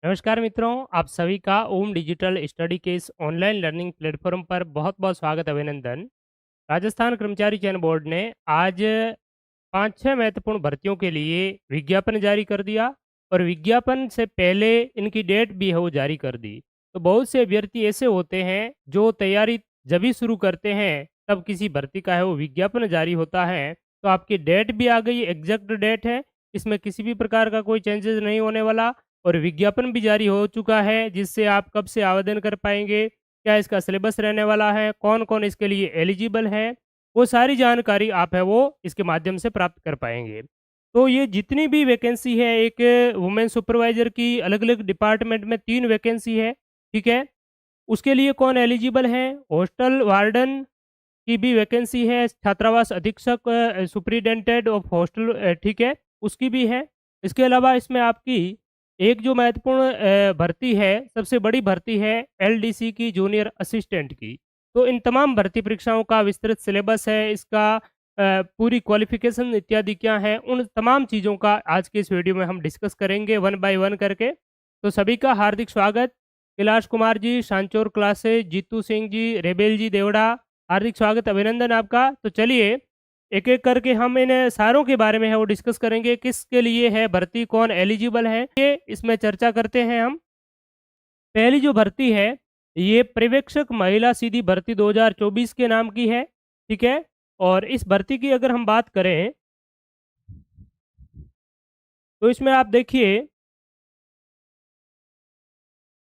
नमस्कार मित्रों, आप सभी का ओम डिजिटल स्टडी के इस ऑनलाइन लर्निंग प्लेटफॉर्म पर बहुत-बहुत स्वागत अभिनंदन। राजस्थान कर्मचारी चयन बोर्ड ने आज 5-6 महत्वपूर्ण भर्तियों के लिए विज्ञापन जारी कर दिया और विज्ञापन से पहले इनकी डेट भी है वो जारी कर दी। तो बहुत से अभ्यर्थी ऐसे होते हैं जो तैयारी जब ही शुरू करते हैं तब किसी भर्ती का है वो विज्ञापन जारी होता है। तो आपकी डेट भी आ गई, एग्जैक्ट डेट है, इसमें किसी भी प्रकार का कोई चेंजेस नहीं होने वाला और विज्ञापन भी जारी हो चुका है जिससे आप कब से आवेदन कर पाएंगे, क्या इसका सिलेबस रहने वाला है, कौन-कौन इसके लिए एलिजिबल है, वो सारी जानकारी आप है वो इसके माध्यम से प्राप्त कर पाएँगे। तो ये जितनी भी वैकेंसी है, एक वुमेन सुपरवाइज़र की अलग-अलग डिपार्टमेंट में 3 वैकेंसी है, ठीक है? उसके लिए कौन एलिजिबल है? हॉस्टल वार्डन की भी वैकेंसी है, छात्रावास अधीक्षक सुपरिटेंडेंट ऑफ हॉस्टल ठीक है, उसकी भी है। इसके अलावा इसमें आपकी एक जो महत्वपूर्ण भर्ती है, सबसे बड़ी भर्ती है एलडीसी की जूनियर असिस्टेंट की। तो इन तमाम भर्ती परीक्षाओं का विस्तृत सिलेबस है, इसका पूरी क्वालिफ़िकेशन इत्यादि क्या है, उन तमाम चीज़ों का आज के इस वीडियो में हम डिस्कस करेंगे वन बाय वन करके। तो सभी का हार्दिक स्वागत। कैलाश कुमार जी, शांचोर क्लासेस, जीतू सिंह जी, रेबेल जी देवड़ा, हार्दिक स्वागत, अभिनंदन आपका। तो चलिए, एक-एक करके हम इन सारों के बारे में है वो डिस्कस करेंगे, किसके लिए है भर्ती, कौन एलिजिबल है, ये इसमें चर्चा करते हैं हम। पहली जो भर्ती है, ये पर्यवेक्षक महिला सीधी भर्ती 2024 के नाम की है, ठीक है? और इस भर्ती की अगर हम बात करें, तो इसमें आप देखिए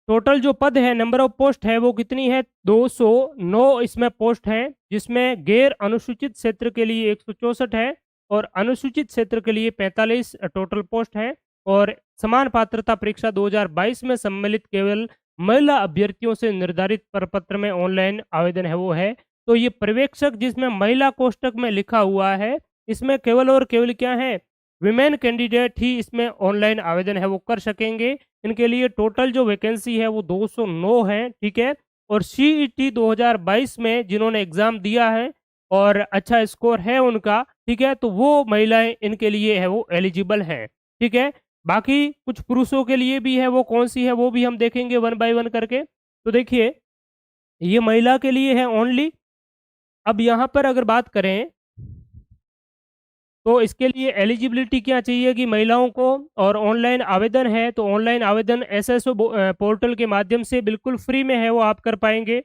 टोटल जो पद है, नंबर ऑफ पोस्ट है वो कितनी है? 209 इसमें पोस्ट हैं, जिसमें गैर अनुसूचित क्षेत्र के लिए 164 है और अनुसूचित क्षेत्र के लिए 45 टोटल पोस्ट हैं और समान पात्रता परीक्षा 2022 में सम्मिलित केवल महिला अभ्यर्थियों से निर्धारित प्रपत्र में ऑनलाइन आवेदन है वो है। तो ये पर्यवेक्षक जिसमें महिला कोष्ठक में लिखा हुआ है, इसमें केवल और केवल क्या है? विमेन कैंडिडेट ही इसमें ऑनलाइन आवेदन है वो कर सकेंगे। इनके लिए टोटल जो वैकेंसी है वो 209 है, ठीक है? और सीईटी 2022 में जिन्होंने एग्ज़ाम दिया है और अच्छा स्कोर है उनका, ठीक है? तो वो महिलाएँ इनके लिए है वो एलिजिबल हैं, ठीक है? बाकी कुछ पुरुषों के लिए भी है, वो कौन-सी है वो भी हम देखेंगे वन बाय वन करके। तो देखिए, ये महिला के लिए है ओनली। अब यहाँ पर अगर बात करें तो इसके लिए एलिजिबिलिटी क्या चाहिए कि महिलाओं को और ऑनलाइन आवेदन है, तो ऑनलाइन आवेदन एसएसओ पोर्टल के माध्यम से बिल्कुल फ्री में है वो आप कर पाएँगे।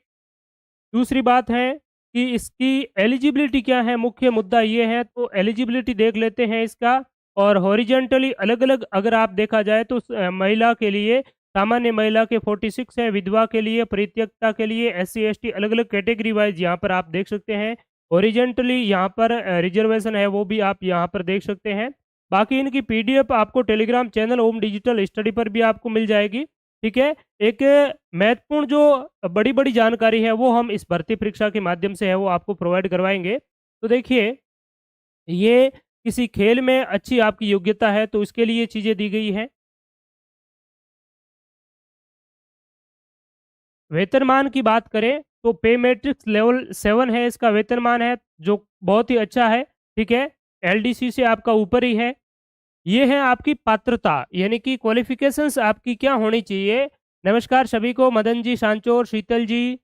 दूसरी बात है कि इसकी एलिजिबिलिटी क्या है, मुख्य मुद्दा ये है, तो एलिजिबिलिटी देख लेते हैं इसका। और हॉरिज़ॉन्टली अलग-अलग अगर आप देखा जाए तो महिला के लिए सामान्य महिला के 46 है, विधवा के लिए, परित्यक्ता के लिए, एससी-एसटी अलग-अलग कैटेगरी वाइज़ यहाँ पर आप देख सकते हैं। हॉरिज़ॉन्टली यहाँ पर रिज़र्वेशन है वो भी आप यहाँ पर देख सकते हैं। बाकी इनकी पीडीएफ आपको टेलीग्राम चैनल ओम डिजिटल स्टडी पर भी आपको मिल जाएगी, ठीक है? एक महत्वपूर्ण जो बड़ी-बड़ी जानकारी है वो हम इस भर्ती परीक्षा के माध्यम से है वो आपको प्रोवाइड करवाएँगे। तो देखिए, ये किसी खेल में अच्छी आपकी योग्यता है तो इसके लिए चीज़ें दी गई हैं। वेतनमान की बात करें तो पे मैट्रिक्स लेवल 7 है इसका वेतनमान है, जो बहुत ही अच्छा है, ठीक है? एलडीसी से आपका ऊपर ही है। ये है आपकी पात्रता, यानी कि क्वालिफ़िकेशंस आपकी क्या होनी चाहिए। नमस्कार सभी को, मदन जी, सांचोर, शीतल जी,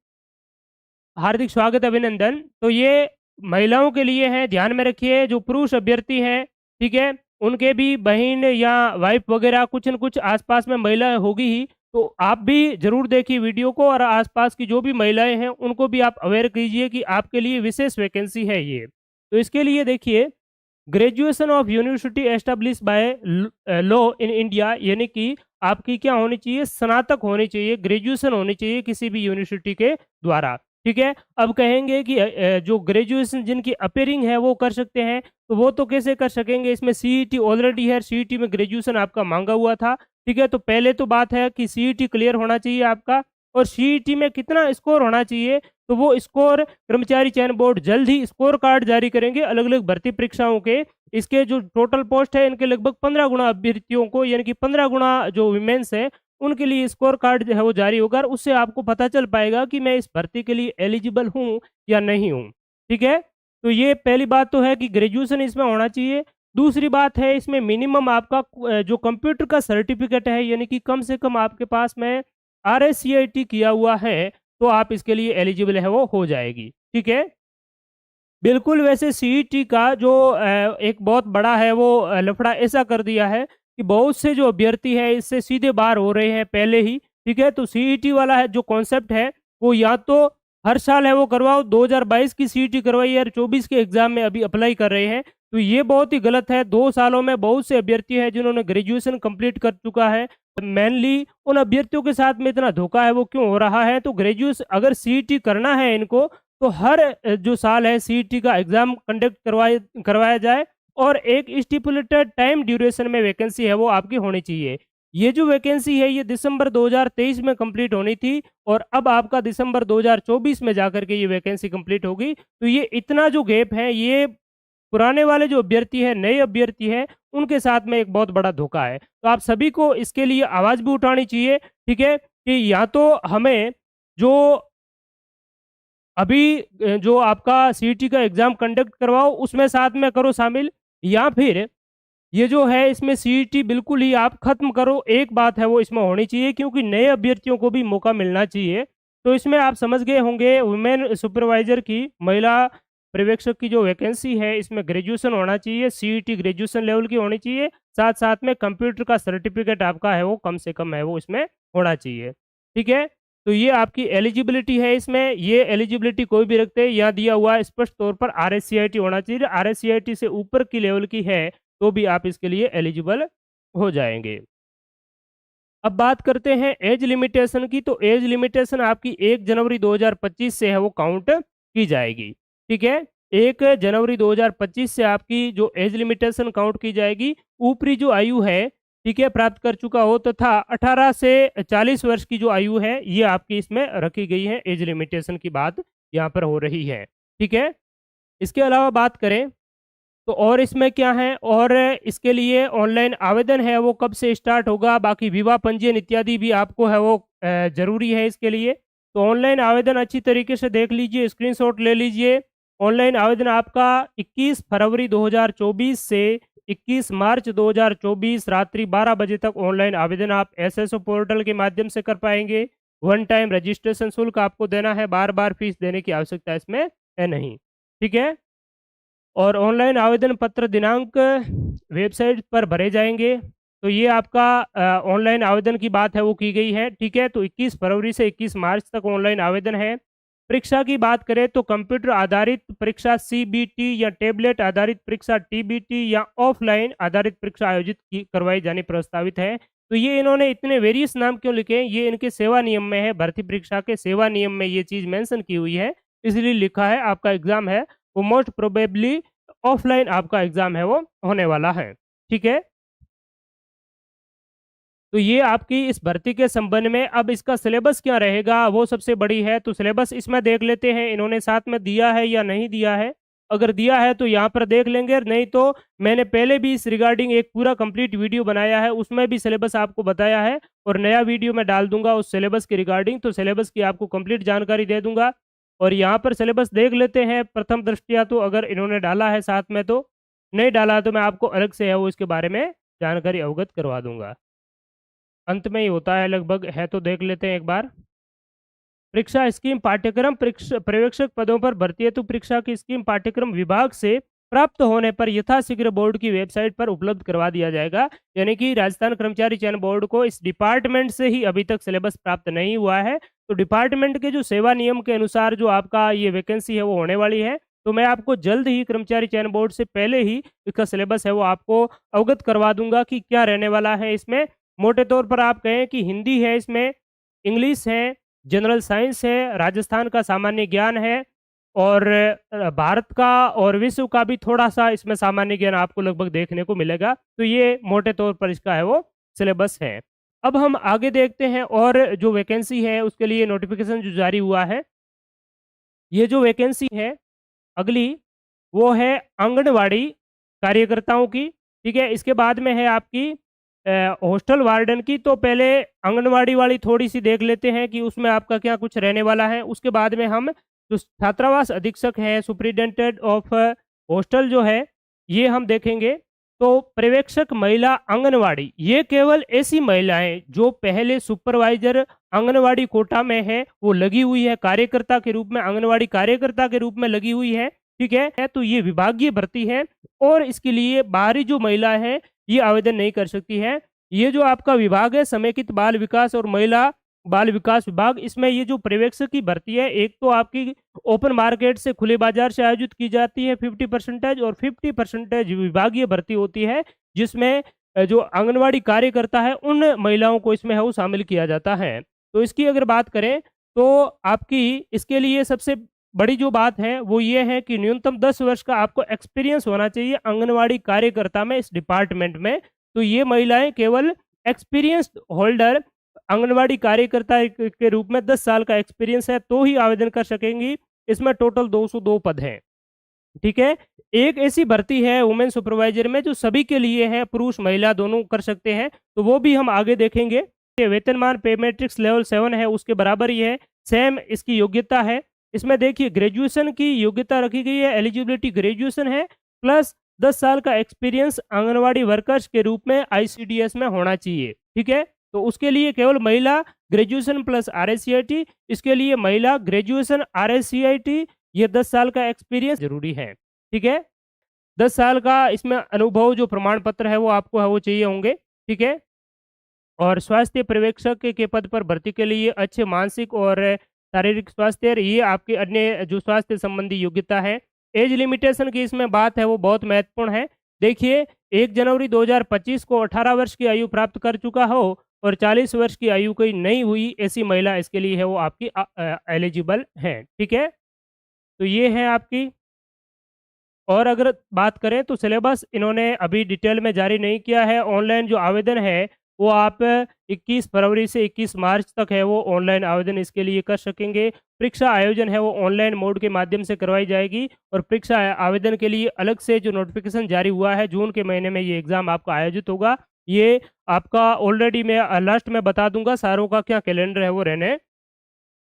हार्दिक स्वागत, अभिनंदन। तो ये महिलाओं के लिए है, ध्यान में रखिए। जो पुरुष अभ्यर्थी हैं, ठीक है? उनके भी बहन या वाइफ़ वगैरह कुछ न कुछ आस-पास में महिला होगी ही, तो आप भी ज़रूर देखिए वीडियो को और आस-पास की जो भी महिलाएँ हैं, उनको भी आप अवेयर कीजिए कि आपके लिए विशेष वैकेंसी है ये। तो इसके लिए देखिए, graduation of university established by law in India, यानी कि आपकी क्या होनी चाहिए? स्नातक होनी चाहिए, ग्रेजुएशन होनी चाहिए किसी भी यूनिवर्सिटी के द्वारा, ठीक है? अब कहेंगे कि जो ग्रेजुएशन जिनकी अपीयरिंग है वो कर सकते हैं, तो वो तो कैसे कर सकेंगे? इसमें सीईटी ऑलरेडी है, सीईटी में ग्रेजुएशन आपका माँगा हुआ था, ठीक है? तो पहले तो बात है कि सीईटी क्लियर होना चाहिए आपका और सीईटी में कितना स्कोर होना चाहिए? तो वो स्कोर कर्मचारी चयन बोर्ड जल्द ही स्कोर कार्ड जारी करेंगे अलग-अलग भर्ती परीक्षाओं के। इसके जो टोटल पोस्ट है इनके लगभग 15 गुना अभ्यर्थियों को, यानी कि 15 गुना जो विमेन्स हैं उनके लिए स्कोर कार्ड जो है वो जारी होगा और उससे आपको पता चल पाएगा कि मैं इस भर्ती के लिए एलिजिबल हूँ या नहीं हूँ, ठीक है? तो ये पहली बात तो है कि ग्रेजुएशन इसमें होना चाहिए। दूसरी बात है इसमें मिनिमम आपका जो कंप्यूटर का सर्टिफिकेट है यानी कि कम से कम आपके पास में आरएससीआईटी किया हुआ है, तो आप इसके लिए एलिजिबल है वो हो जाएगी, ठीक है? बिल्कुल, वैसे सीईटी का जो एक बहुत बड़ा है वो लफड़ा ऐसा कर दिया है कि बहुत से जो अभ्यर्थी हैं इससे सीधे बाहर हो रहे हैं पहले ही, ठीक है? तो सीईटी वाला है जो कॉन्सेप्ट है, वो या तो हर साल है वो करवाओ, 2022 की सीईटी करवाई और 24 के एग्ज़ाम में अभी अप्लाई कर रहे हैं, तो ये बहुत ही गलत है। 2 सालों में बहुत से अभ्यर्थी हैं जिन्होंने ग्रेजुएशन कंप्लीट कर चुका है। मेनली उन अभ्यर्थियों के साथ में इतना धोखा है वो क्यों हो रहा है? तो अगर सीईटी करना है इनको तो हर जो साल है सीईटी का एग्ज़ाम कंडक्ट करवाया जाए और एक स्टिपुलेटेड टाइम ड्यूरेशन में वैकेंसी है वो आपकी होनी चाहिए। ये जो वैकेंसी है ये दिसंबर 2023 में कंप्लीट होनी थी और अब आपका दिसंबर 2024 में जाकर के ये वैकेंसी कंप्लीट होगी। तो ये इतना जो गैप है ये पुराने वाले जो अभ्यर्थी हैं, नए अभ्यर्थी हैं, उनके साथ में एक बहुत बड़ा धोखा है। तो आप सभी को इसके लिए आवाज़ भी उठानी चाहिए, ठीक है? कि या तो हमें जो अभी जो आपका सीईटी का एग्ज़ाम कंडक्ट करवाओ उसमें साथ में करो शामिल या फिर ये जो है इसमें सीईटी बिल्कुल ही आप ख़त्म करो। एक बात है वो इसमें होनी चाहिए क्योंकि नए अभ्यर्थियों को भी मौका मिलना चाहिए। तो इसमें आप समझ गए होंगे वुमेन सुपरवाइज़र की, महिला पर्यवेक्षक की जो वैकेंसी है इसमें ग्रेजुएशन होना चाहिए, सीईटी ग्रेजुएशन लेवल की होनी चाहिए, साथ-साथ में कंप्यूटर का सर्टिफ़िकेट आपका है वो कम से कम है वो इसमें होना चाहिए। ठीक है? तो ये आपकी एलिजिबिलिटी है इसमें, ये एलिजिबिलिटी कोई भी रखते हैं, यहाँ दिया हुआ है स्पष्ट तौर पर आरएससीआईटी होना चाहिए, आरएससीआईटी से ऊपर की लेवल की है, तो भी आप इसके लिए एलिजिबल हो जाएँगे। अब बात करते हैं एज लिमिटेशन की, तो एज लिमिटेशन आपकी 1 जनवरी 2025 से है वो काउंट की जाएगी, ठीक है? 1 जनवरी 2025 से आपकी जो एज लिमिटेशन काउंट की जाएगी, ऊपरी जो आयु है, ठीक है, प्राप्त कर चुका हो तथा 18 से 40 वर्ष की जो आयु है, ये आपकी इसमें रखी गई है, एज लिमिटेशन की बात यहाँ पर हो रही है, ठीक है? इसके अलावा बात करें तो और इसमें क्या है और इसके लिए ऑनलाइन आवेदन है वो कब से स्टार्ट होगा, बाकी विवाह पंजीयन इत्यादि भी आपको है वो ज़रूरी है इसके लिए। तो ऑनलाइन आवेदन अच्छी तरीके से देख लीजिए, स्क्रीनशॉट ले लीजिए। ऑनलाइन आवेदन आपका 21 फरवरी 2024 से 21 मार्च 2024 रात्रि 12 बजे तक ऑनलाइन आवेदन आप एसएसओ पोर्टल के माध्यम से कर पाएँगे। वन टाइम रजिस्ट्रेशन शुल्क आपको देना है, बार-बार फीस देने की आवश्यकता इसमें है नहीं। ठीक है? और ऑनलाइन आवेदन पत्र दिनांक वेबसाइट पर भरे जाएँगे। तो ये आपका ऑनलाइन आवेदन की बात है वो की गई है, ठीक है? तो 21 फरवरी से 21 मार्च तक ऑनलाइन आवेदन है। परीक्षा की बात करें तो कंप्यूटर आधारित परीक्षा सीबीटी या टैबलेट आधारित परीक्षा टीबीटी या ऑफलाइन आधारित परीक्षा आयोजित की करवाई जानी प्रस्तावित है। तो ये इन्होंने इतने वेरियस नाम क्यों लिखे हैं? ये इनके सेवा नियम में है, भर्ती परीक्षा के सेवा नियम में ये चीज़ मेंशन की हुई है, इसलिए लिखा है आपका एग्ज़ाम है वो मोस्ट प्रोबेबली ऑफलाइन आपका एग्ज़ाम है वो होने वाला है, ठीक है? तो ये आपकी इस भर्ती के संबंध में अब इसका सिलेबस क्या रहेगा वो सबसे बड़ी है, तो सिलेबस इसमें देख लेते हैं इन्होंने साथ में दिया है या नहीं दिया है। अगर दिया है तो यहाँ पर देख लेंगे, नहीं तो मैंने पहले भी इस रिगार्डिंग एक पूरा कंप्लीट वीडियो बनाया है, उसमें भी सिलेबस आपको बताया है और नया वीडियो मैं डाल दूँगा उस सिलेबस के रिगार्डिंग, तो सिलेबस की आपको कंप्लीट जानकारी दे दूँगा। और यहाँ पर सिलेबस देख लेते हैं प्रथम दृष्टया तो अगर इन्होंने डाला है साथ में तो, नहीं डाला है तो मैं आपको अलग से है वो इसके बारे में जानकारी अवगत करवा दूँगा। अंत में ही होता है लगभग, है तो देख लेते हैं एक बार। परीक्षा स्कीम पाठ्यक्रम पर्यवेक्षक पदों पर भर्ती हेतु परीक्षा की स्कीम पाठ्यक्रम विभाग से प्राप्त होने पर यथाशीघ्र बोर्ड की वेबसाइट पर उपलब्ध करवा दिया जाएगा। यानी कि राजस्थान कर्मचारी चयन बोर्ड को इस डिपार्टमेंट से ही अभी तक सिलेबस प्राप्त नहीं हुआ है। तो डिपार्टमेंट के जो सेवा नियम के अनुसार जो आपका ये वैकेंसी है वो होने वाली है। तो मैं आपको जल्द ही कर्मचारी चयन बोर्ड से पहले ही इसका सिलेबस है वो आपको अवगत करवा दूंगा कि क्या रहने वाला है इसमें। मोटे तौर पर आप कहें कि हिंदी है इसमें, इंग्लिश है, जनरल साइंस है, राजस्थान का सामान्य ज्ञान है और भारत का और विश्व का भी थोड़ा-सा इसमें सामान्य ज्ञान आपको लगभग देखने को मिलेगा। तो ये मोटे तौर पर इसका है वो सिलेबस है। अब हम आगे देखते हैं और जो वैकेंसी है उसके लिए नोटिफ़िकेशन जो जारी हुआ है। ये जो वैकेंसी है अगली वो है आंगनवाड़ी कार्यकर्ताओं की, ठीक है? इसके बाद में है आपकी हॉस्टल वार्डन की। तो पहले आंगनवाड़ी वाली थोड़ी-सी देख लेते हैं कि उसमें आपका क्या कुछ रहने वाला है। उसके बाद में हम जो छात्रावास अधीक्षक हैं, सुपरिटेंडेंट ऑफ हॉस्टल जो है, ये हम देखेंगे। तो पर्यवेक्षक महिला आंगनवाड़ी, ये केवल ऐसी महिलाएं जो पहले सुपरवाइजर आंगनवाड़ी कोटा में है, वो लगी हुई है, कार्यकर्ता के रूप में, आंगनवाड़ी कार्यकर्ता के रूप में लगी हुई है, ठीक है? तो ये विभागीय भर्ती है और इसके लिए बाहरी जो महिला है, ये आवेदन नहीं कर सकती है। ये जो आपका विभाग है, समेकित बाल विकास और महिला बाल विकास विभाग, इसमें ये जो पर्यवेक्षक की भर्ती है, एक तो आपकी ओपन मार्केट से, खुले बाजार से आयोजित की जाती है 50% और 50% विभागीय भर्ती होती है, जिसमें जो आंगनवाड़ी कार्यकर्ता है, उन महिलाओं को इसमें है वो शामिल किया जाता है। तो इसकी अगर बात करें, तो आपकी इसके लिए सबसे बड़ी जो बात है, वो ये है कि न्यूनतम 10 वर्ष का आपको एक्सपीरियंस होना चाहिए आंगनवाड़ी कार्यकर्ता में, इस डिपार्टमेंट में। तो ये महिलाएं केवल एक्सपीरियंस्ड होल्डर आंगनवाड़ी कार्यकर्ता के रूप में 10 साल का एक्सपीरियंस है, तो ही आवेदन कर सकेंगी। इसमें टोटल 202 पद हैं, ठीक है? एक ऐसी भर्ती है वुमेन सुपरवाइजर में जो सभी के लिए है, पुरुष महिला दोनों कर सकते हैं, तो वो भी हम आगे देखेंगे। ये वेतनमान पे मैट्रिक्स लेवल 7 है, उसके बराबर ही है, सेम इसकी योग्यता है। इसमें देखिए ग्रेजुएशन की योग्यता रखी गई है, एलिजिबिलिटी ग्रेजुएशन है, प्लस 10 साल का एक्सपीरियंस आंगनवाड़ी वर्कर्स के रूप में आईसीडीएस में होना चाहिए, ठीक है? तो उसके लिए केवल महिला ग्रेजुएशन प्लस आरएससीआईटी, इसके लिए महिला ग्रेजुएशन आरएससीआईटी, ये 10 साल का एक्सपीरियंस ज़रूरी है, ठीक है? 10 साल का इसमें अनुभव जो प्रमाण पत्र है वो आपको है वो चाहिए होंगे, ठीक है? और स्वास्थ्य पर्यवेक्षक के पद पर भर्ती के लिए अच्छे मानसिक और शारीरिक स्वास्थ्य, ये आपके अन्य जो स्वास्थ्य संबंधी योग्यता है। एज लिमिटेशन की इसमें बात है वो बहुत महत्वपूर्ण है। देखिए 1 जनवरी 2025 को 18 वर्ष की आयु प्राप्त कर चुका हो और 40 वर्ष की आयु कोई नहीं हुई, ऐसी महिला इसके लिए है वो आपकी एलिजिबल हैं, ठीक है? तो ये है आपकी। और अगर बात करें तो सिलेबस इन्होंने अभी डिटेल में जारी नहीं किया है। ऑनलाइन जो आवेदन है वो आप 21 फरवरी से 21 मार्च तक है वो ऑनलाइन आवेदन इसके लिए कर सकेंगे। परीक्षा आयोजन है वो ऑनलाइन मोड के माध्यम से करवाई जाएगी और परीक्षा आवेदन के लिए अलग से जो नोटिफिकेशन जारी हुआ है, जून के महीने में ये एग्ज़ाम आपका आयोजित होगा। ये आपका ऑलरेडी मैं लास्ट में बता दूंगा सारों का क्या कैलेंडर है वो रहने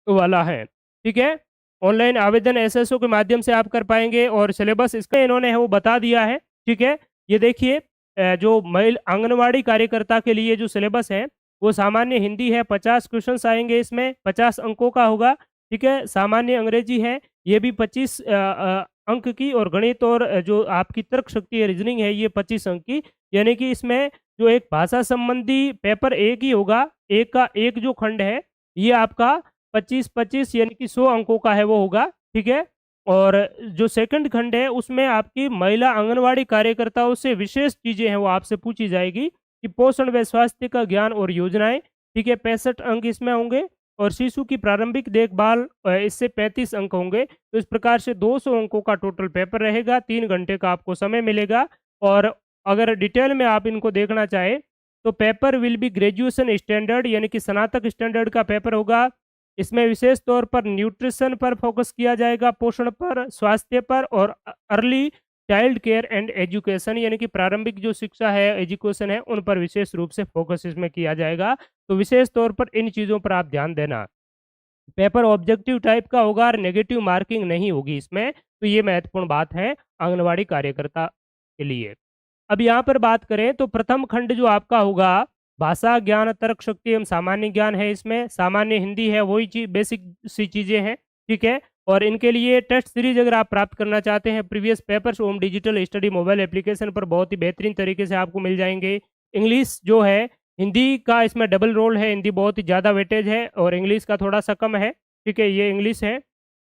वाला है, ठीक है? ऑनलाइन आवेदन एसएसओ के माध्यम से आप कर पाएँगे और सिलेबस इसका इन्होंने है वो बता दिया है, ठीक है? ये देखिए जो आंगनवाड़ी कार्यकर्ता के लिए जो सिलेबस है, वो सामान्य हिंदी है, 50 क्वेश्चन्स आएँगे इसमें, 50 अंकों का होगा, ठीक है? सामान्य अंग्रेजी है, ये भी 25 अंक की, और गणित और जो आपकी तर्क शक्ति है, रीजनिंग है, ये 25 अंक की। यानी कि इसमें जो एक भाषा संबंधी पेपर एक ही होगा, एक का एक जो खंड है, ये आपका 25-25 यानी कि 100 अंकों का है वो होगा, ठीक है? और जो सेकंड खंड है उसमें आपकी महिला आंगनवाड़ी कार्यकर्ताओं से विशेष चीज़ें हैं वो आपसे पूछी जाएगी कि पोषण व स्वास्थ्य का ज्ञान और योजनाएँ, ठीक है? 65 अंक इसमें होंगे और शिशु की प्रारंभिक देखभाल इससे 35 अंक होंगे। तो इस प्रकार से 200 अंकों का टोटल पेपर रहेगा, 3 घंटे का आपको समय मिलेगा। और अगर डिटेल में आप इनको देखना चाहें तो paper will be graduation standard यानी कि स्नातक स्टैंडर्ड का पेपर होगा। इसमें विशेष तौर पर न्यूट्रिशन पर फोकस किया जाएगा, पोषण पर, स्वास्थ्य पर और early child care and education यानी कि प्रारंभिक जो शिक्षा है, एजुकेशन है, उन पर विशेष रूप से फोकस इसमें किया जाएगा। तो विशेष तौर पर इन चीज़ों पर आप ध्यान देना। पेपर ऑब्जेक्टिव टाइप का होगा और नेगेटिव मार्किंग नहीं होगी इसमें, तो ये महत्वपूर्ण बात है आंगनवाड़ी कार्यकर्ता के लिए। अब यहाँ पर बात करें तो प्रथम खंड जो आपका होगा, भाषा ज्ञान, तर्क शक्ति एवं सामान्य ज्ञान है, इसमें सामान्य हिंदी है, वही चीज बेसिक सी चीज़ें हैं, ठीक है? और इनके लिए टेस्ट सीरीज अगर आप प्राप्त करना चाहते हैं, previous papers home digital study mobile application पर बहुत ही बेहतरीन तरीके से आपको मिल जाएंगे। इंग्लिश जो है, हिंदी का इसमें डबल रोल है, हिंदी बहुत ही ज़्यादा वेटेज है और इंग्लिश का थोड़ा सा कम है, ठीक है? ये इंग्लिश है।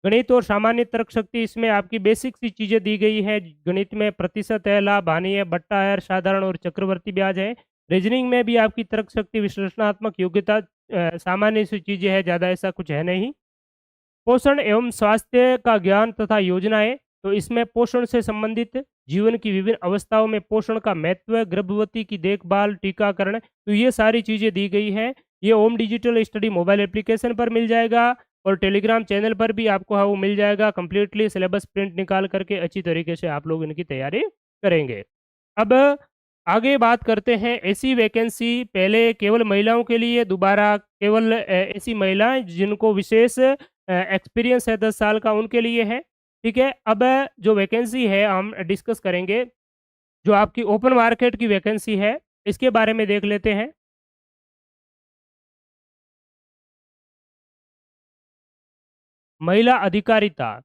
गणित और सामान्य तर्क शक्ति, इसमें आपकी बेसिक सी चीज़ें दी गई है। गणित में प्रतिशत है, लाभ हानि है, बट्टा है, साधारण और चक्रवर्ती ब्याज है। रीजनिंग में भी आपकी तर्क शक्ति, विश्लेषणात्मक योग्यता, सामान्य सी चीज़ें हैं, ज़्यादा ऐसा कुछ है नहीं। पोषण एवं स्वास्थ्य का ज्ञान तथा योजनाएं, तो इसमें पोषण से संबंधित जीवन की विभिन्न अवस्थाओं में पोषण का महत्व, गर्भवती की देखभाल, टीकाकरण, तो ये सारी चीज़ें दी गई हैं। ये ओम डिजिटल स्टडी मोबाइल एप्लीकेशन पर मिल जाएगा और टेलीग्राम चैनल पर भी आपको है वो मिल जाएगा। कंप्लीटली सिलेबस प्रिंट निकाल करके अच्छी तरीके से आप लोग इनकी तैयारी करेंगे। अब आगे बात करते हैं ऐसी वैकेंसी, पहले केवल महिलाओं के लिए, दोबारा केवल ऐसी महिलाएं जिनको विशेष एक्सपीरियंस है 10 साल का, उनके लिए है, ठीक है? अब जो वैकेंसी है हम डिस्कस करेंगे। जो आपकी ओपन मार्केट की वैकेंसी है, इसके बारे में देख लेते हैं। महिला अधिकारिता,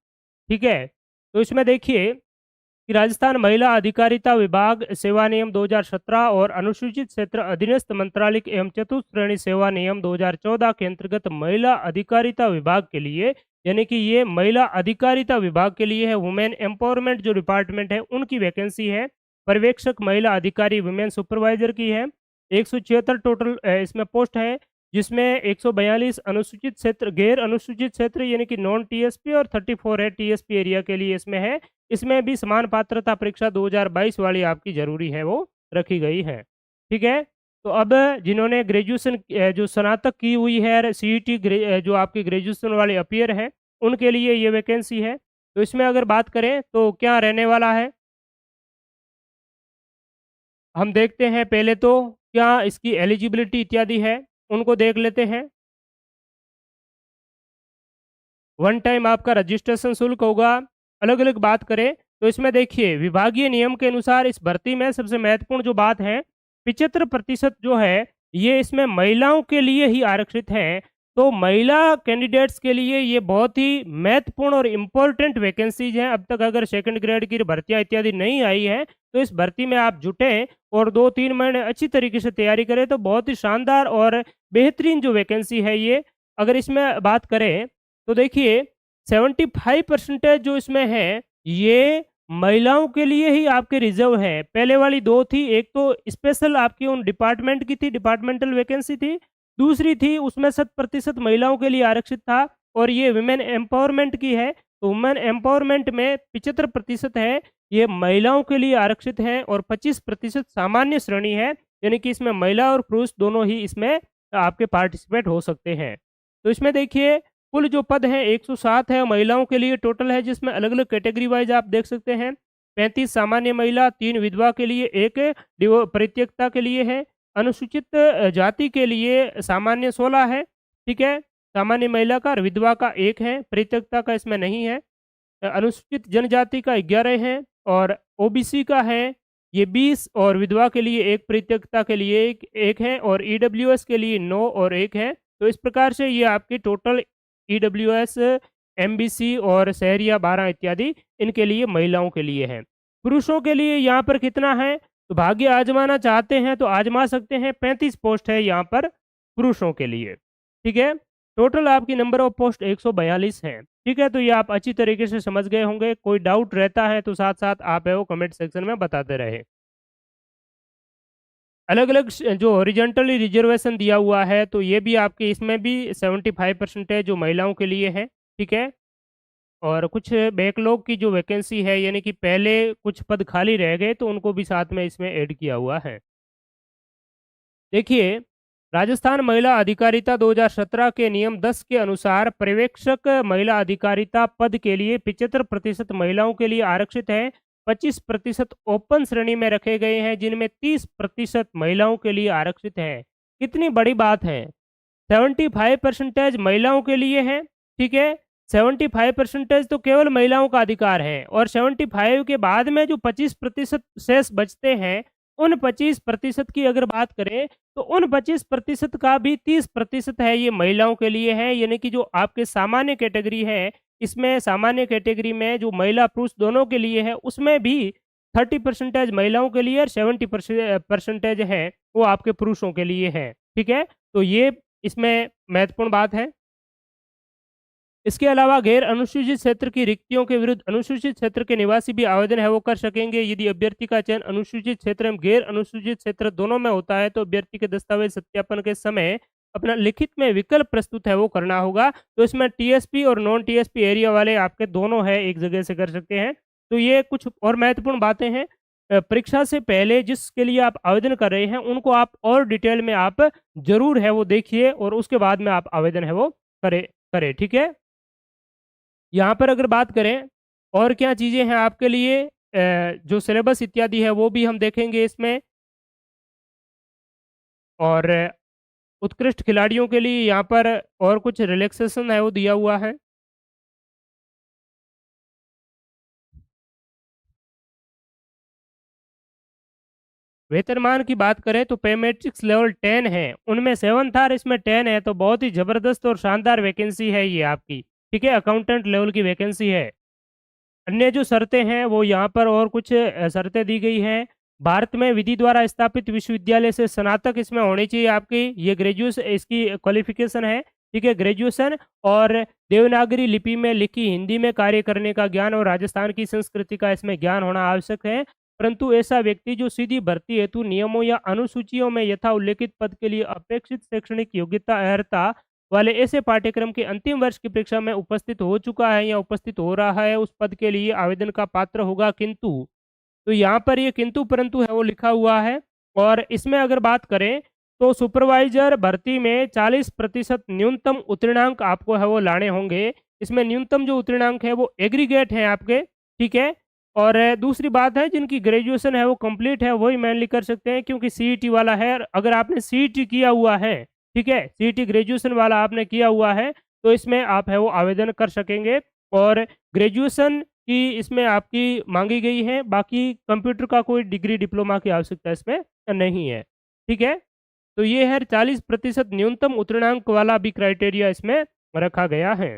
ठीक है? तो इसमें देखिए कि राजस्थान महिला अधिकारिता विभाग सेवा नियम 2017 और अनुसूचित क्षेत्र अधीनस्थ मंत्रालय एवं चतुर्थ श्रेणी सेवा नियम 2014 के अंतर्गत महिला अधिकारिता विभाग के लिए, यानी कि ये महिला अधिकारिता विभाग के लिए है, वुमेन एम्पावरमेंट जो डिपार्टमेंट है उनकी वैकेंसी है। पर्यवेक्षक महिला अधिकारी वुमेन सुपरवाइजर की है। 176 टोटल इसमें पोस्ट है, जिसमें 142 अनुसूचित क्षेत्र, गैर अनुसूचित क्षेत्र यानी कि नॉन टीएसपी और 34 है टीएसपी एरिया के लिए इसमें है। इसमें भी समान पात्रता परीक्षा 2022 वाली आपकी ज़रूरी है, वो रखी गई है। ठीक है? तो अब जिन्होंने ग्रेजुएशन जो स्नातक की हुई है और सीईटी जो आपकी ग्रेजुएशन वाले अपीयर हैं, उनके लिए ये वैकेंसी है। तो इसमें अगर बात करें तो क्या रहने वाला है? हम देखते हैं पहले तो क्या इसकी एलिजिबिलिटी इत्यादि है, उनको देख लेते हैं। वन टाइम आपका रजिस्ट्रेशन शुल्क होगा। अलग-अलग बात करें तो इसमें देखिए विभागीय नियम के अनुसार इस भर्ती में सबसे महत्वपूर्ण जो बात है 75% जो है ये इसमें महिलाओं के लिए ही आरक्षित है। तो महिला कैंडिडेट्स के लिए ये बहुत ही महत्वपूर्ण और इम्पोर्टेंट वैकेंसीज हैं। अब तक अगर सेकंड ग्रेड की भर्तियाँ इत्यादि नहीं आई हैं तो इस भर्ती में आप जुटें और 2-3 महीने अच्छी तरीके से तैयारी करें तो बहुत ही शानदार और बेहतरीन जो वैकेंसी है ये। अगर इसमें बात करें तो देखिए 75% जो इसमें है, ये महिलाओं के लिए ही आपके रिज़र्व है। पहले वाली 2 थी, एक तो स्पेशल आपकी उन डिपार्टमेंट की थी, डिपार्टमेंटल वैकेंसी थी। दूसरी थी उसमें शत प्रतिशत महिलाओं के लिए आरक्षित था और ये वुमेन एम्पावरमेंट की है। तो वुमेन एम्पावरमेंट में 75% है, ये महिलाओं के लिए आरक्षित हैं और 25% सामान्य श्रेणी है, यानी कि इसमें महिला और पुरुष दोनों ही इसमें आपके पार्टिसिपेट हो सकते हैं। तो इसमें देखिए कुल जो पद हैं 107 है महिलाओं के लिए टोटल है, जिसमें अलग-अलग कैटेगरी वाइज़ आप देख सकते हैं। 35 सामान्य महिला, 3 विधवा के लिए, 1 परित्यक्ता के लिए है। अनुसूचित जाति के लिए सामान्य 16 है, ठीक है? सामान्य महिला का और विधवा का 1 है, परित्यक्ता का इसमें नहीं है। अनुसूचित जनजाति का 11 है और ओबीसी का है ये 20 और विधवा के लिए 1, परित्यक्ता के लिए 1 है और ईडब्ल्यूएस के लिए 9 और 1 है। तो इस प्रकार से ये आपकी टोटल ईडब्ल्यूएस, एमबीसी और शहरिया 12 इत्यादि इनके लिए महिलाओं के लिए है। पुरुषों के लिए यहाँ पर कितना है? तो भाग्य आज़माना चाहते हैं तो आज़मा सकते हैं, 35 पोस्ट है यहाँ पर पुरुषों के लिए, ठीक है? टोटल आपकी नंबर ऑफ पोस्ट 142 हैं, ठीक है? तो ये आप अच्छी तरीके से समझ गए होंगे। कोई डाउट रहता है तो साथ-साथ आप है वो कमेंट सेक्शन में बताते रहें। अलग-अलग जो हॉरिजॉन्टली रिजर्वेशन दिया हुआ है तो ये भी आपके इसमें भी 75% है जो महिलाओं के लिए है, ठीक है? और कुछ बैकलॉग की जो वैकेंसी है यानी कि पहले कुछ पद खाली रह गए तो उनको भी साथ में इसमें ऐड किया हुआ है। देखिए, राजस्थान महिला अधिकारिता 2017 के नियम 10 के अनुसार पर्यवेक्षक महिला अधिकारिता पद के लिए 75% महिलाओं के लिए आरक्षित है, 25% ओपन श्रेणी में रखे गए हैं जिनमें 30% महिलाओं के लिए आरक्षित है। कितनी बड़ी बात है। 75% महिलाओं के लिए है, ठीक है? 75% तो केवल महिलाओं का अधिकार है और 75 के बाद में जो 25% शेष बचते हैं, उन 25% की अगर बात करें, तो उन 25% का भी 30% है ये महिलाओं के लिए है, यानी कि जो आपके सामान्य कैटेगरी है, इसमें सामान्य कैटेगरी में जो महिला-पुरुष दोनों के लिए है, उसमें भी 30% महिलाओं के लिए और 70% है, वो आपके पुरुषों के लिए है, ठीक है? तो ये इसमें महत्वपूर्ण बात है। इसके अलावा गैर अनुसूचित क्षेत्र की रिक्तियों के विरुद्ध अनुसूचित क्षेत्र के निवासी भी आवेदन है वो कर सकेंगे। यदि अभ्यर्थी का चयन अनुसूचित क्षेत्र एवं गैर अनुसूचित क्षेत्र दोनों में होता है तो अभ्यर्थी के दस्तावेज सत्यापन के समय अपना लिखित में विकल्प प्रस्तुत है वो करना होगा। तो इसमें टीएसपी और नॉन टीएसपी एरिया वाले आपके दोनों है एक जगह से कर सकते हैं। तो ये कुछ और महत्वपूर्ण बातें हैं। परीक्षा से पहले जिसके लिए आप आवेदन कर रहे हैं उनको आप और डिटेल में आप जरूर है वो देखिए और उसके बाद में आप आवेदन है वो करें करें, ठीक है? यहाँ पर अगर बात करें और क्या चीज़ें हैं आपके लिए जो सिलेबस इत्यादि है वो भी हम देखेंगे इसमें और उत्कृष्ट खिलाड़ियों के लिए यहाँ पर और कुछ रिलैक्सेशन है वो दिया हुआ है। वेतनमान की बात करें तो पे मैट्रिक्स लेवल 10 है, उनमें 7 था और इसमें 10 है, तो बहुत ही ज़बरदस्त और शानदार वैकेंसी है ये आपकी, ठीक है? अकाउंटेंट लेवल की वैकेंसी है। अन्य जो शर्तें हैं वो यहाँ पर और कुछ शर्तें दी गई हैं। भारत में विधि द्वारा स्थापित विश्वविद्यालय से स्नातक इसमें होनी चाहिए आपकी, ये ग्रेजुएशन इसकी क्वालिफ़िकेशन है, ठीक है? ग्रेजुएशन और देवनागरी लिपि में लिखी हिंदी में कार्य करने का ज्ञान और राजस्थान की संस्कृति का इसमें ज्ञान होना आवश्यक है। परंतु ऐसा व्यक्ति जो सीधी भर्ती हेतु नियमों या अनुसूचियों में यथा उल्लेखित पद के लिए अपेक्षित शैक्षणिक योग्यता अर्हता वाले ऐसे पाठ्यक्रम के अंतिम वर्ष की परीक्षा में उपस्थित हो चुका है या उपस्थित हो रहा है, उस पद के लिए आवेदन का पात्र होगा। किंतु तो यहाँ पर ये किंतु परंतु है वो लिखा हुआ है। और इसमें अगर बात करें तो सुपरवाइजर भर्ती में 40% न्यूनतम उत्तीर्णांक आपको है वो लाने होंगे। इसमें न्यूनतम जो उत्तीर्णांक है वो एग्रीगेट हैं आपके, ठीक है? और दूसरी बात है जिनकी ग्रेजुएशन है वो कंप्लीट है वही मेनली कर सकते हैं, क्योंकि सीईटी वाला है। अगर आपने सीईटी किया हुआ है, ठीक है, सीईटी ग्रेजुएशन वाला आपने किया हुआ है, तो इसमें आप है वो आवेदन कर सकेंगे। और ग्रेजुएशन की इसमें आपकी मांगी गई है, बाकी कंप्यूटर का कोई डिग्री डिप्लोमा की आवश्यकता इसमें नहीं है, ठीक है? तो ये है 40% न्यूनतम उत्तीर्णांक वाला भी क्राइटेरिया इसमें रखा गया है।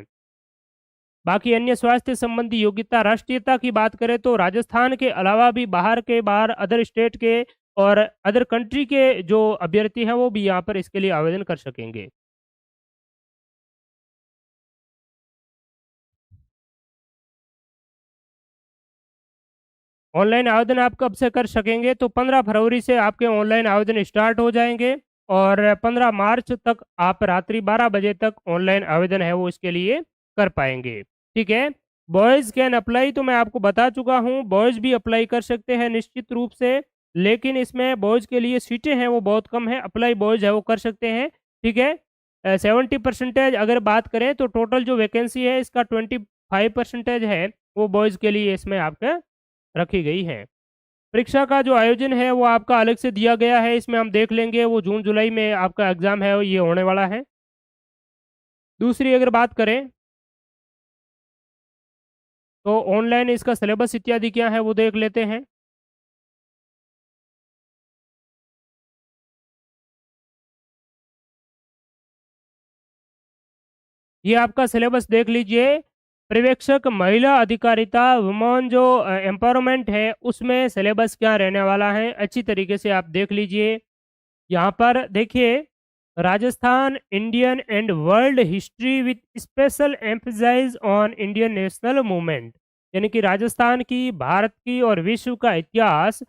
बाकी अन्य स्वास्थ्य संबंधी योग्यता राष्ट्रीयता की बात करें तो राजस्थान के अलावा भी बाहर अदर स्टेट के और अदर कंट्री के जो अभ्यर्थी हैं वो भी यहाँ पर इसके लिए आवेदन कर सकेंगे। ऑनलाइन आवेदन आप कब से कर सकेंगे? तो 15 फरवरी से आपके ऑनलाइन आवेदन स्टार्ट हो जाएँगे और 15 मार्च तक आप रात्रि 12 बजे तक ऑनलाइन आवेदन है वो इसके लिए कर पाएँगे, ठीक है? बॉयज़ कैन अप्लाई तो मैं आपको बता चुका हूँ, बॉयज़ भी अप्लाई कर सकते हैं निश्चित रूप से, लेकिन इसमें बॉयज़ के लिए सीटें हैं वो बहुत कम हैं, अप्लाई बॉयज़ है वो कर सकते हैं, ठीक है? 70% अगर बात करें तो टोटल जो वैकेंसी है इसका 25% है, वो बॉयज़ के लिए इसमें आपका रखी गई हैं। परीक्षा का जो आयोजन है वो आपका अलग से दिया गया है, इसमें हम देख लेंगे वो जून-जुलाई में आपका एग्ज़ाम है ये होने वाला है। दूसरी अगर बात करें तो ऑनलाइन इसका सिलेबस इत्यादि क्या है वो देख लेते हैं। ये आपका सिलेबस देख लीजिए, पर्यवेक्षक महिला अधिकारिता वुमन जो एम्पावरमेंट है उसमें सिलेबस क्या रहने वाला है, अच्छी तरीके से आप देख लीजिए। यहाँ पर देखिए Rajasthan Indian and world history with special emphasise on Indian national movement, यानी कि राजस्थान की, भारत की और विश्व का इतिहास,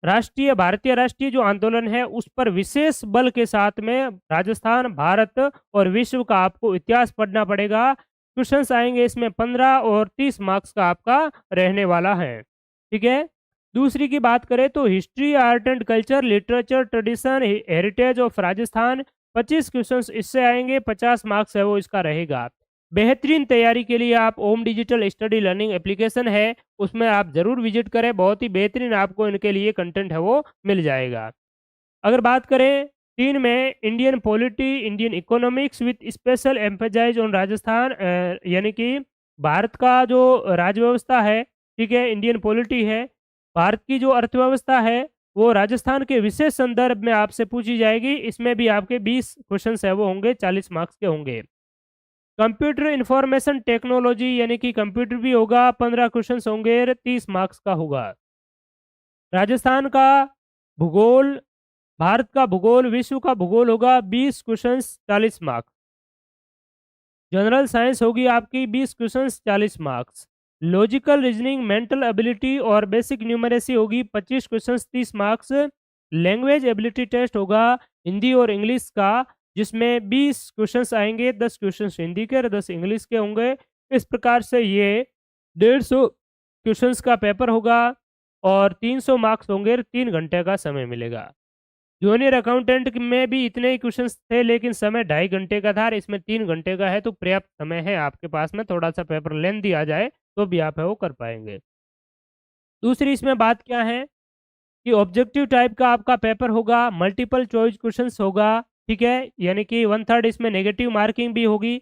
भारतीय राष्ट्रीय जो आंदोलन है उस पर विशेष बल के साथ में राजस्थान, भारत और विश्व का आपको इतिहास पढ़ना पड़ेगा। क्वेश्चंस आएंगे इसमें 15 और 30 मार्क्स का आपका रहने वाला है, ठीक है? दूसरी की बात करें तो history, art and culture, literature, tradition, heritage of Rajasthan, 25 questions इससे आएंगे, 50 मार्क्स है वो इसका रहेगा। बेहतरीन तैयारी के लिए आप ओम डिजिटल स्टडी लर्निंग एप्लीकेशन है, उसमें आप ज़रूर विजिट करें, बहुत ही बेहतरीन आपको इनके लिए कंटेंट है वो मिल जाएगा। अगर बात करें 3 में Indian polity, Indian economics with special emphasise on Rajasthan, यानी कि भारत का जो राजव्यवस्था है, ठीक है, इंडियन पॉलिटी है, भारत की जो अर्थव्यवस्था है, वो राजस्थान के विशेष संदर्भ में आपसे पूछी जाएगी। इसमें भी आपके 20 क्वेश्चंस है वो होंगे, 40 मार्क्स के होंगे। कंप्यूटर इंफॉर्मेशन टेक्नोलॉजी यानी कि कंप्यूटर भी होगा, 15 क्वेश्चंस होंगे, 30 मार्क्स का होगा। राजस्थान का भूगोल, भारत का भूगोल, विश्व का भूगोल होगा, 20 क्वेश्चंस 40 मार्क्स। जनरल साइंस होगी आपकी 20 questions 40 marks. Logical reasoning, mental ability और बेसिक न्यूमरेसी होगी 25 questions 30 marks. Language ability test होगा हिंदी और इंग्लिश का, जिसमें 20 क्वेश्चंस आएंगे, 10 क्वेश्चंस हिंदी के और 10 इंग्लिश के होंगे। इस प्रकार से ये 150 क्वेश्चंस का पेपर होगा और 300 मार्क्स होंगे, 3 घंटे का समय मिलेगा। जूनियर अकाउंटेंट में भी इतने ही क्वेश्चंस थे, लेकिन समय 2.5 घंटे का था और इसमें 3 घंटे का है, तो पर्याप्त समय है आपके पास में, थोड़ा सा पेपर लेंथी आ जाए तो भी आप है वो कर पाएंगे। दूसरी इसमें बात क्या है कि ऑब्जेक्टिव टाइप का आपका पेपर होगा, मल्टीपल चॉइस क्वेश्चंस होगा, ठीक है, यानी कि 1/3 इसमें नेगेटिव मार्किंग भी होगी।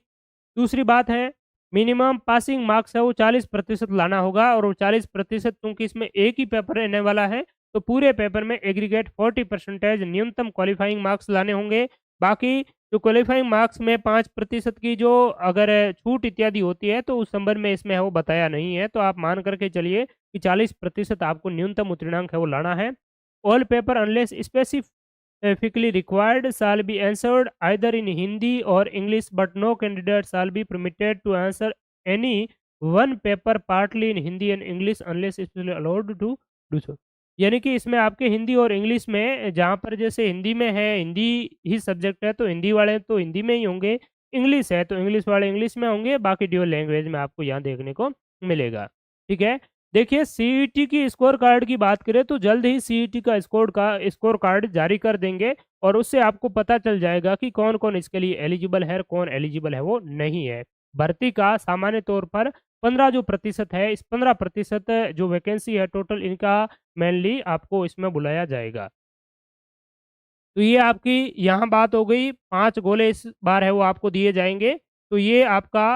दूसरी बात है मिनिमम पासिंग मार्क्स है वो 40% लाना होगा और वो 40% क्योंकि इसमें एक ही पेपर रहने वाला है, तो पूरे पेपर में एग्रीगेट 40% न्यूनतम क्वालिफाइंग मार्क्स लाने होंगे। बाकी जो क्वालिफाइंग मार्क्स में 5% की जो अगर छूट इत्यादि होती है, तो उस संबंध में इसमें है वो बताया नहीं है। तो आप मान करके चलिए कि 40% आपको न्यूनतम उत्तीर्णांक है वो लाना है। All paper unless specifically required shall be answered either in Hindi or English, but no candidate shall be permitted to answer any one paper partly in Hindi and English unless specially allowed to do so। यानी कि इसमें आपके हिंदी और English में जहाँ पर जैसे हिंदी में है, हिंदी ही सब्जेक्ट है तो हिंदी वाले तो हिंदी में ही होंगे, इंग्लिश है तो इंग्लिश वाले इंग्लिश में होंगे, बाकी ड्यूअल लैंग्वेज में आपको यहाँ देखने को मिलेगा। ठीक है? देखिए सीईटी की स्कोर कार्ड की बात करें तो जल्द ही सीईटी का स्कोर कार्ड जारी कर देंगे और उससे आपको पता चल जाएगा कि कौन-कौन इसके लिए एलिजिबल है और कौन एलिजिबल है वो नहीं है। भर्ती का सामान्य तौर पर 15 जो प्रतिशत है, इस 15% जो वैकेंसी है टोटल इनका मेनली आपको इसमें बुलाया जाएगा। तो ये आपकी यहाँ बात हो गई, 5 गोले इस बार है वो आपको दिए जाएँगे। तो ये आपका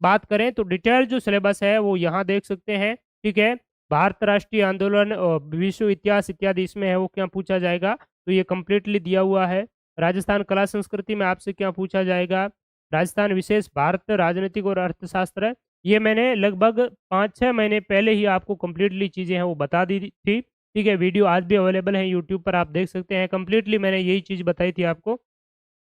बात करें तो डिटेल जो सिलेबस है वो यहाँ देख सकते हैं, ठीक है? भारत राष्ट्रीय आंदोलन विश्व इतिहास इत्यादि इसमें है वो क्या पूछा जाएगा, तो ये कंप्लीटली दिया हुआ है। राजस्थान कला संस्कृति में आपसे क्या पूछा जाएगा, राजस्थान विशेष भारत राजनीतिक और अर्थशास्त्र, ये मैंने लगभग 5-6 महीने पहले ही आपको कंप्लीटली चीज़ें हैं वो बता दी थी। ठीक है, वीडियो आज भी अवेलेबल है यूट्यूब पर आप देख सकते हैं, कंप्लीटली मैंने यही चीज़ बताई थी आपको।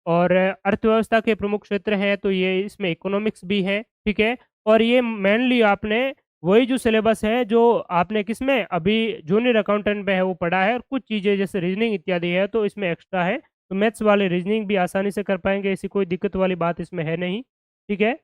और अर्थव्यवस्था के प्रमुख क्षेत्र हैं तो ये इसमें इकोनॉमिक्स भी है, ठीक है? और ये मेनली आपने वही जो सिलेबस है जो आपने किसमें अभी जूनियर अकाउंटेंट में है वो पढ़ा है और कुछ चीज़ें जैसे रीजनिंग इत्यादि है तो इसमें एक्स्ट्रा है। तो मैथ्स वाले रीजनिंग भी आसानी से कर पाएँगे, ऐसी कोई दिक्कत वाली बात इसमें है नहीं, ठीक है?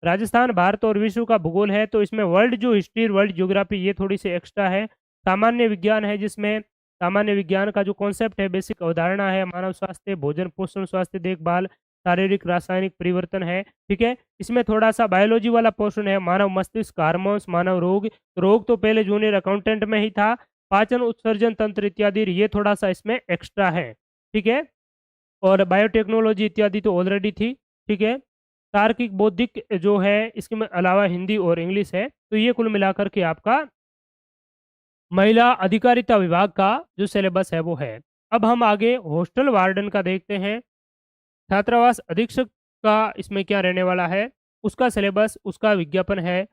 राजस्थान, भारत और विश्व का भूगोल है तो इसमें वर्ल्ड जो हिस्ट्री, वर्ल्ड ज्योग्राफी ये थोड़ी-सी एक्स्ट्रा है। सामान्य विज्ञान है जिसमें सामान्य विज्ञान का जो कॉन्सेप्ट है, बेसिक अवधारणा है, मानव स्वास्थ्य, भोजन, पोषण, स्वास्थ्य देखभाल, शारीरिक, रासायनिक परिवर्तन है, ठीक है? इसमें थोड़ा-सा बायोलॉजी वाला पोर्शन है, मानव मस्तिष्क, हार्मोन्स, मानव रोग। रोग तो पहले जूनियर अकाउंटेंट में ही था, पाचन, उत्सर्जन तंत्र इत्यादि ये थोड़ा-सा इसमें एक्स्ट्रा है, ठीक है? और बायोटेक्नोलॉजी इत्यादि तो ऑलरेडी थी, ठीक है? तार्किक, बौद्धिक जो है इसके में अलावा हिंदी और इंग्लिश है, तो ये कुल मिलाकर के आपका महिला अधिकारिता विभाग का जो सिलेबस है वो है। अब हम आगे हॉस्टल वार्डन का देखते हैं। छात्रावास अधीक्षक का इसमें क्या रहने वाला है, उसका सिलेबस, उसका विज्ञापन है